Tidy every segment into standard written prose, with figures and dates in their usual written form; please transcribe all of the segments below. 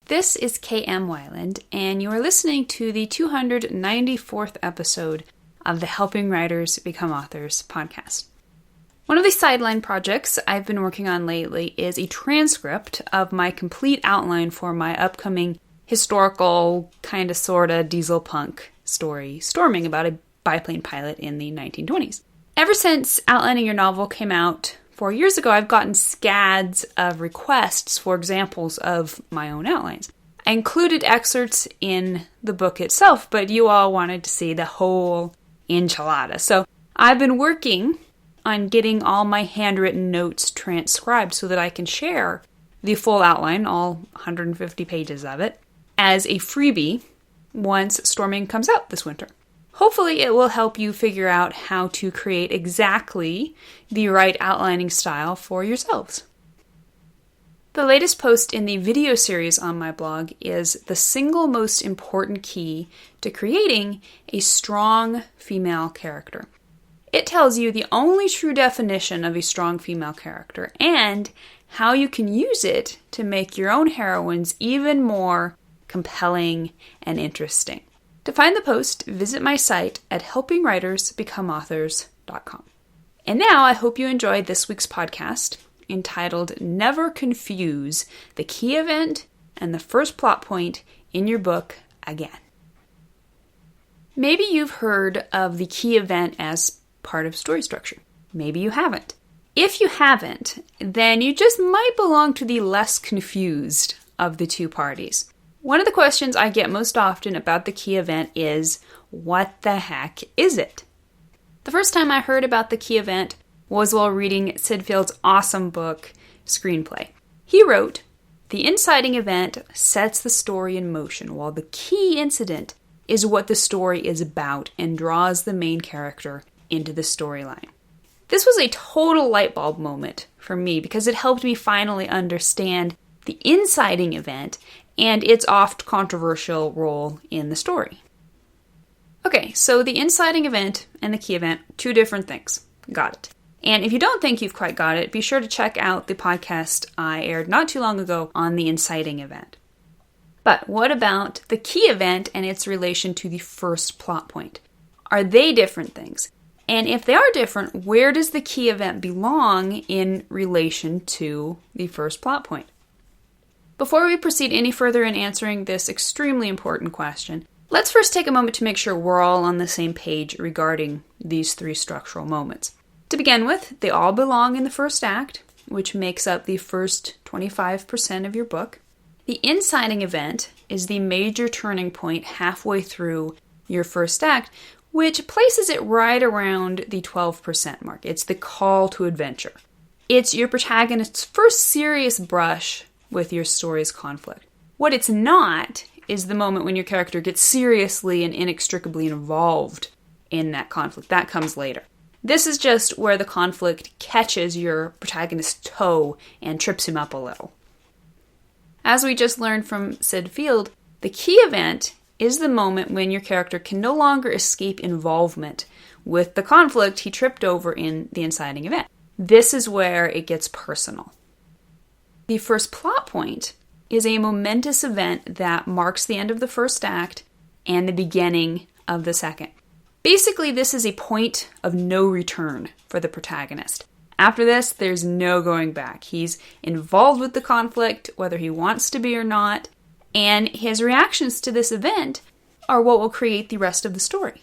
This is K.M. Weiland, and you are listening to the 294th episode of the Helping Writers Become Authors podcast. One of the sideline projects I've been working on lately is a transcript of my complete outline for my upcoming historical, kinda sorta diesel punk story, Storming, about a biplane pilot in the 1920s. Ever since Outlining Your Novel came out 4 years ago, I've gotten scads of requests for examples of my own outlines. I included excerpts in the book itself, but you all wanted to see the whole enchilada. So I've been working on getting all my handwritten notes transcribed so that I can share the full outline, all 150 pages of it, as a freebie once Storming comes out this winter. Hopefully it will help you figure out how to create exactly the right outlining style for yourselves. The latest post in the video series on my blog is the single most important key to creating a strong female character. It tells you the only true definition of a strong female character and how you can use it to make your own heroines even more compelling and interesting. To find the post, visit my site at helpingwritersbecomeauthors.com. And now I hope you enjoyed this week's podcast entitled Never Confuse the Key Event and the First Plot Point in Your Book Again. Maybe you've heard of the key event as part of story structure. Maybe you haven't. If you haven't, then you just might belong to the less confused of the two parties. One of the questions I get most often about the key event is, what the heck is it? The first time I heard about the key event was while reading Sid Field's awesome book, Screenplay. He wrote, "The inciting event sets the story in motion, while the key incident is what the story is about and draws the main character into the storyline." This was a total light bulb moment for me because it helped me finally understand the inciting event and its oft-controversial role in the story. Okay, so the inciting event and the key event, two different things. Got it. And if you don't think you've quite got it, be sure to check out the podcast I aired not too long ago on the inciting event. But what about the key event and its relation to the first plot point? Are they different things? And if they are different, where does the key event belong in relation to the first plot point? Before we proceed any further in answering this extremely important question, let's first take a moment to make sure we're all on the same page regarding these three structural moments. To begin with, they all belong in the first act, which makes up the first 25% of your book. The inciting event is the major turning point halfway through your first act, which places it right around the 12% mark. It's the call to adventure. It's your protagonist's first serious brush with your story's conflict. What it's not is the moment when your character gets seriously and inextricably involved in that conflict. That comes later. This is just where the conflict catches your protagonist's toe and trips him up a little. As we just learned from Sid Field, the key event is the moment when your character can no longer escape involvement with the conflict he tripped over in the inciting event. This is where it gets personal. The first plot point is a momentous event that marks the end of the first act and the beginning of the second. Basically, this is a point of no return for the protagonist. After this, there's no going back. He's involved with the conflict, whether he wants to be or not, and his reactions to this event are what will create the rest of the story.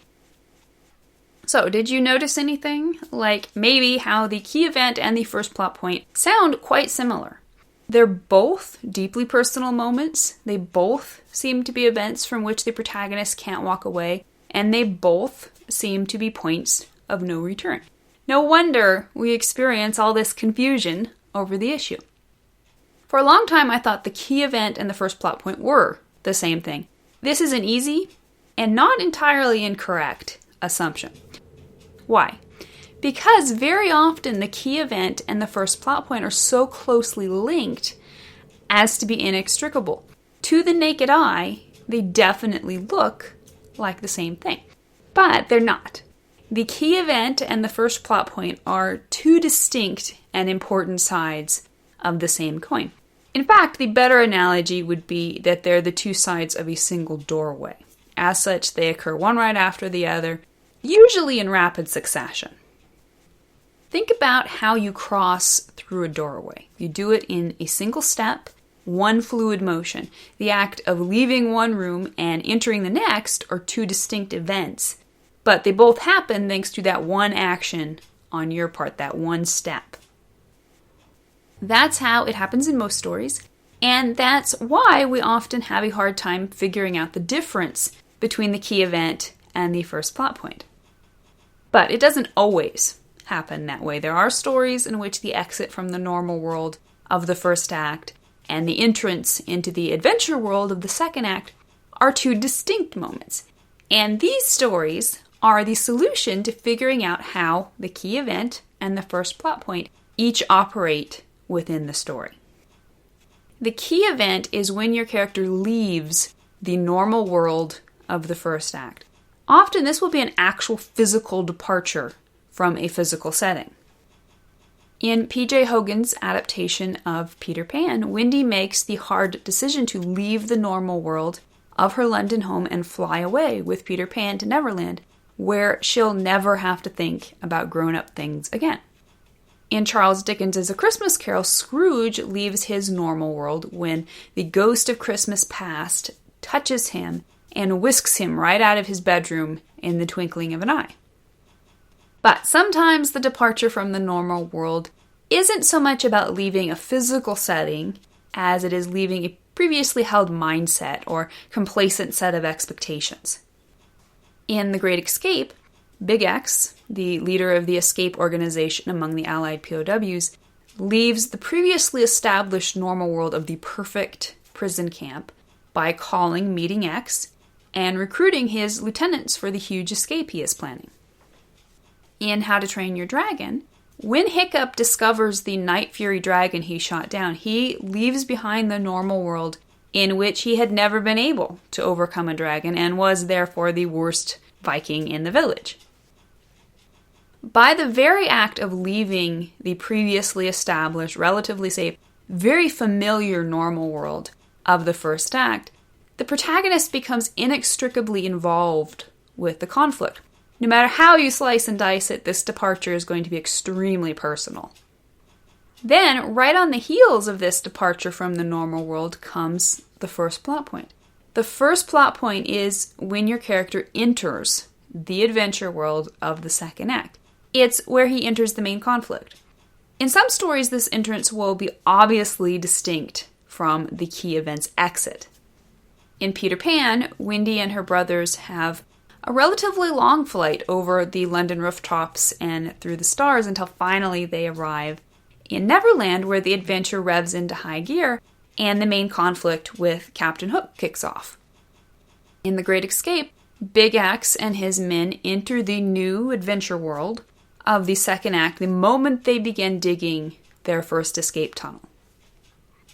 So, did you notice anything? Like maybe how the key event and the first plot point sound quite similar. They're both deeply personal moments. They both seem to be events from which the protagonist can't walk away. And they both seem to be points of no return. No wonder we experience all this confusion over the issue. For a long time, I thought the key event and the first plot point were the same thing. This is an easy and not entirely incorrect assumption. Why? Because very often the key event and the first plot point are so closely linked as to be inextricable. To the naked eye, they definitely look like the same thing. But they're not. The key event and the first plot point are two distinct and important sides of the same coin. In fact, the better analogy would be that they're the two sides of a single doorway. As such, they occur one right after the other, usually in rapid succession. Think about how you cross through a doorway. You do it in a single step, one fluid motion. The act of leaving one room and entering the next are two distinct events, but they both happen thanks to that one action on your part, that one step. That's how it happens in most stories, and that's why we often have a hard time figuring out the difference between the key event and the first plot point. But it doesn't always happen that way. There are stories in which the exit from the normal world of the first act and the entrance into the adventure world of the second act are two distinct moments. And these stories are the solution to figuring out how the key event and the first plot point each operate within the story. The key event is when your character leaves the normal world of the first act. Often this will be an actual physical departure from a physical setting. In P.J. Hogan's adaptation of Peter Pan, Wendy makes the hard decision to leave the normal world of her London home and fly away with Peter Pan to Neverland, where she'll never have to think about grown-up things again. In Charles Dickens' A Christmas Carol, Scrooge leaves his normal world when the ghost of Christmas past touches him and whisks him right out of his bedroom in the twinkling of an eye. But sometimes the departure from the normal world isn't so much about leaving a physical setting as it is leaving a previously held mindset or complacent set of expectations. In The Great Escape, Big X, the leader of the escape organization among the Allied POWs, leaves the previously established normal world of the perfect prison camp by calling Meeting X and recruiting his lieutenants for the huge escape he is planning. In How to Train Your Dragon, when Hiccup discovers the Night Fury dragon he shot down, he leaves behind the normal world in which he had never been able to overcome a dragon and was therefore the worst Viking in the village. By the very act of leaving the previously established, relatively safe, very familiar normal world of the first act, the protagonist becomes inextricably involved with the conflict. No matter how you slice and dice it, this departure is going to be extremely personal. Then, right on the heels of this departure from the normal world comes the first plot point. The first plot point is when your character enters the adventure world of the second act. It's where he enters the main conflict. In some stories, this entrance will be obviously distinct from the key event's exit. In Peter Pan, Wendy and her brothers have a relatively long flight over the London rooftops and through the stars until finally they arrive in Neverland, where the adventure revs into high gear and the main conflict with Captain Hook kicks off. In The Great Escape, Big X and his men enter the new adventure world of the second act the moment they begin digging their first escape tunnel.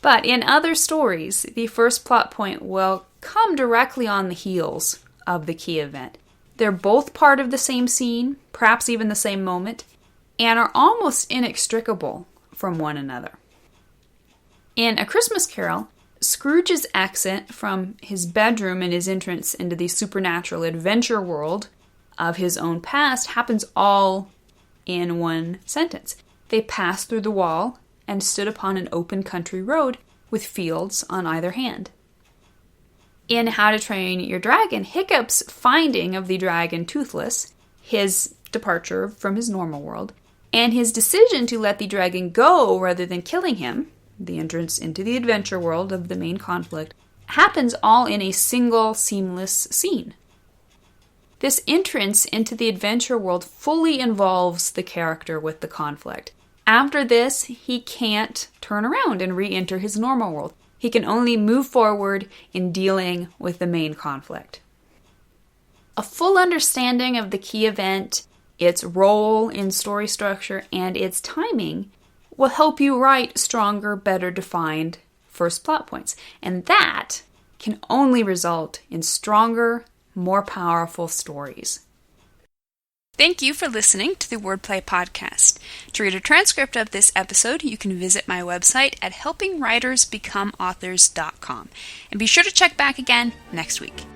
But in other stories, the first plot point will come directly on the heels of the key event. They're both part of the same scene, perhaps even the same moment, and are almost inextricable from one another. In A Christmas Carol, Scrooge's exit from his bedroom and his entrance into the supernatural adventure world of his own past happens all in one sentence. They passed through the wall and stood upon an open country road with fields on either hand. In How to Train Your Dragon, Hiccup's finding of the dragon Toothless, his departure from his normal world, and his decision to let the dragon go rather than killing him, the entrance into the adventure world of the main conflict, happens all in a single seamless scene. This entrance into the adventure world fully involves the character with the conflict. After this, he can't turn around and re-enter his normal world. He can only move forward in dealing with the main conflict. A full understanding of the key event, its role in story structure, and its timing will help you write stronger, better defined first plot points. And that can only result in stronger, more powerful stories. Thank you for listening to the Wordplay Podcast. To read a transcript of this episode, you can visit my website at helpingwritersbecomeauthors.com. And be sure to check back again next week.